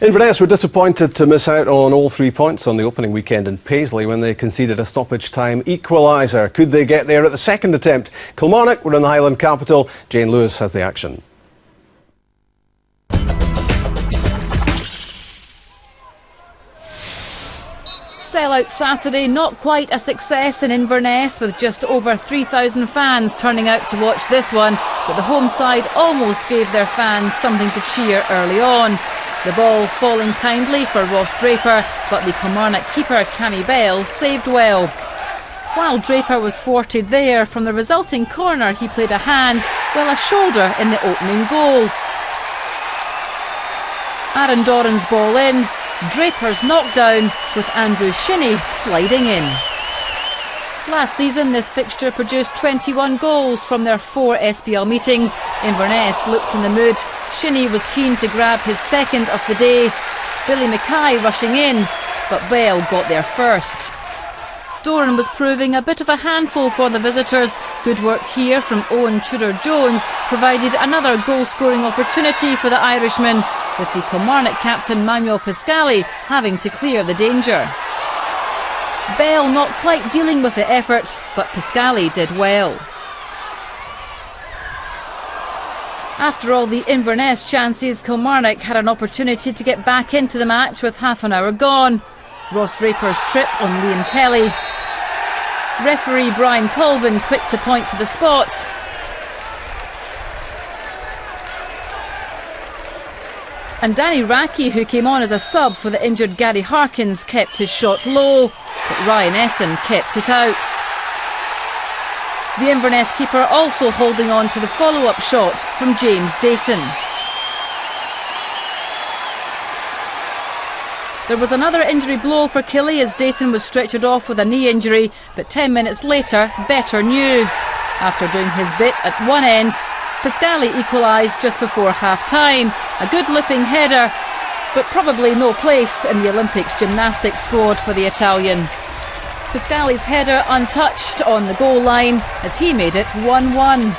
Inverness were disappointed to miss out on all 3 points on the opening weekend in Paisley when they conceded a stoppage-time equaliser. Could they get there at the second attempt? Kilmarnock were in the Highland capital. Jane Lewis has the action. Sellout Saturday, not quite a success in Inverness, with just over 3,000 fans turning out to watch this one, but the home side almost gave their fans something to cheer early on. The ball falling kindly for Ross Draper, but the Kilmarnock keeper Cammy Bell saved well. While Draper was thwarted there, from the resulting corner he played a hand, well, a shoulder in the opening goal. Aaron Doran's ball in, Draper's knockdown, with Andrew Shinnie sliding in. Last season this fixture produced 21 goals from their 4 SPL meetings. Inverness looked in the mood. Shinnie was keen to grab his second of the day. Billy Mackay rushing in, but Bell got there first. Doran was proving a bit of a handful for the visitors. Good work here from Owen Tudor-Jones provided another goal-scoring opportunity for the Irishman, with the Kilmarnock captain Manuel Pascali having to clear the danger. Bell not quite dealing with the effort, but Pascali did well. After all the Inverness chances, Kilmarnock had an opportunity to get back into the match with half an hour gone. Ross Draper's trip on Liam Kelly. Referee Brian Colvin quick to point to the spot. And Danny Racchi, who came on as a sub for the injured Gary Harkins, kept his shot low, but Ryan Essen kept it out. The Inverness keeper also holding on to the follow-up shot from James Dayton. There was another injury blow for Killie as Dayton was stretchered off with a knee injury, but 10 minutes later, better news. After doing his bit at one end, Pascali equalised just before half-time. A good looping header, but probably no place in the Olympics gymnastics squad for the Italian. Pascali's header untouched on the goal line as he made it 1-1.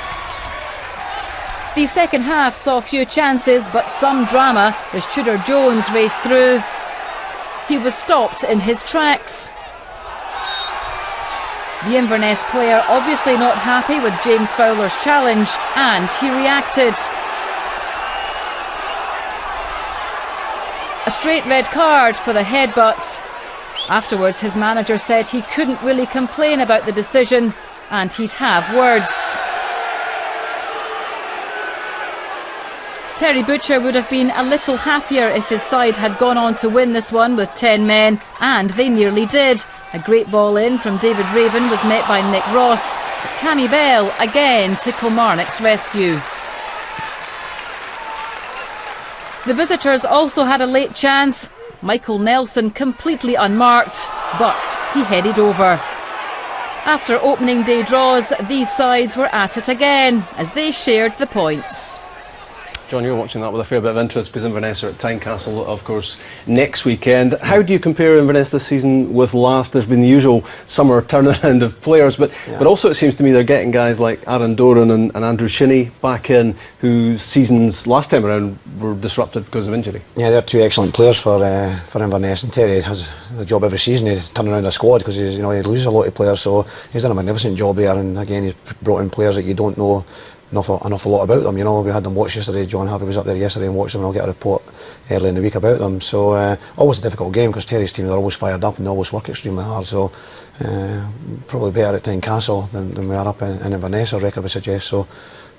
The second half saw few chances, but some drama as Tudor-Jones raced through. He was stopped in his tracks. The Inverness player obviously not happy with James Fowler's challenge, and he reacted. A straight red card for the headbutt. Afterwards, his manager said he couldn't really complain about the decision, and he'd have words. Terry Butcher would have been a little happier if his side had gone on to win this one with 10 men, and they nearly did. A great ball in from David Raven was met by Nick Ross, but Cammy Bell again to Kilmarnock's rescue. The visitors also had a late chance. Michael Nelson completely unmarked, but he headed over. After opening day draws, these sides were at it again as they shared the points. John, you're watching that with a fair bit of interest because Inverness are at Tynecastle, of course, next weekend. How do you compare Inverness this season with last? There's been the usual summer turnaround of players, but also it seems to me they're getting guys like Aaron Doran and Andrew Shinnie back in, whose seasons last time around were disrupted because of injury. Yeah, they're two excellent players for Inverness, and Terry has the job every season to turn around a squad because he loses a lot of players, so he's done a magnificent job here, and again he's brought in players that you don't know an awful lot about them. We had them watched yesterday. John Harvey was up there yesterday and watched them, and I'll get a report early in the week about them. So always a difficult game because Terry's team are always fired up and they always work extremely hard. So probably better at Tynecastle than we are up in Inverness, I reckon, I would suggest. So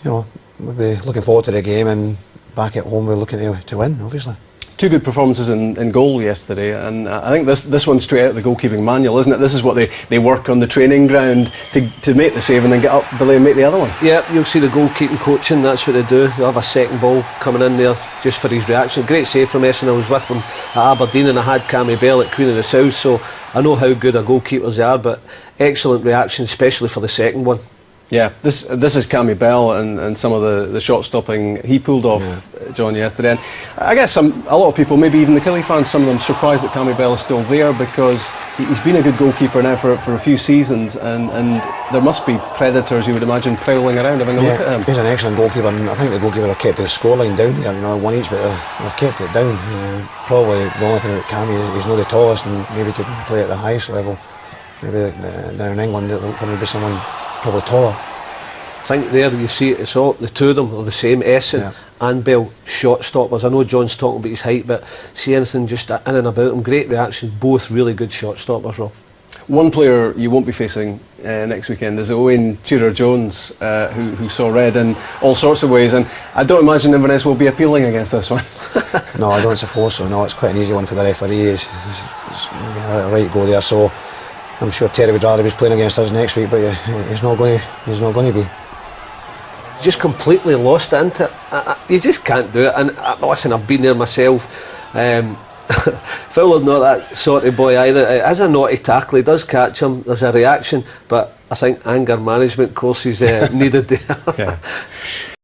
we'll be looking forward to the game, and back at home we're looking to win, obviously. Two good performances in goal yesterday, and I think this one's straight out of the goalkeeping manual, isn't it? This is what they work on the training ground to make the save and then get up, Billy, and make the other one. Yeah, you'll see the goalkeeping coaching, that's what they do. They'll have a second ball coming in there just for his reaction. Great save from Essen. I was with them at Aberdeen and I had Cammy Bell at Queen of the South, so I know how good our goalkeepers they are, but excellent reaction, especially for the second one. Yeah, this is Cammy Bell and some of the shot stopping he pulled off, John, yesterday. And I guess a lot of people, maybe even the Killie fans, some of them surprised that Cammy Bell is still there, because he's been a good goalkeeper now for a few seasons, and there must be predators, you would imagine, prowling around having a look at him. He's an excellent goalkeeper, and I think the goalkeeper have kept the scoreline down here, you know, 1 each, but they've kept it down. Probably the only thing about Cammy, he's not the tallest, and maybe to play at the highest level, maybe down in England, they're looking for maybe someone probably taller. I think there you see it's all, the two of them are the same, Essen and Bell, shot stoppers. I know John's talking about his height, but see anything just in and about him, great reaction, both really good shot stoppers, Rob. One player you won't be facing next weekend is Owen Tudor-Jones, who saw red in all sorts of ways, and I don't imagine Inverness will be appealing against this one. No, I don't suppose so. No, it's quite an easy one for the referee. He's a right go there, so I'm sure Terry would rather be playing against us next week, but he's not going to be. Just completely lost into it. You just can't do it. And listen, I've been there myself. Fowler's not that sort of boy either. It is a naughty tackle, he does catch him, there's a reaction, but I think anger management courses needed there.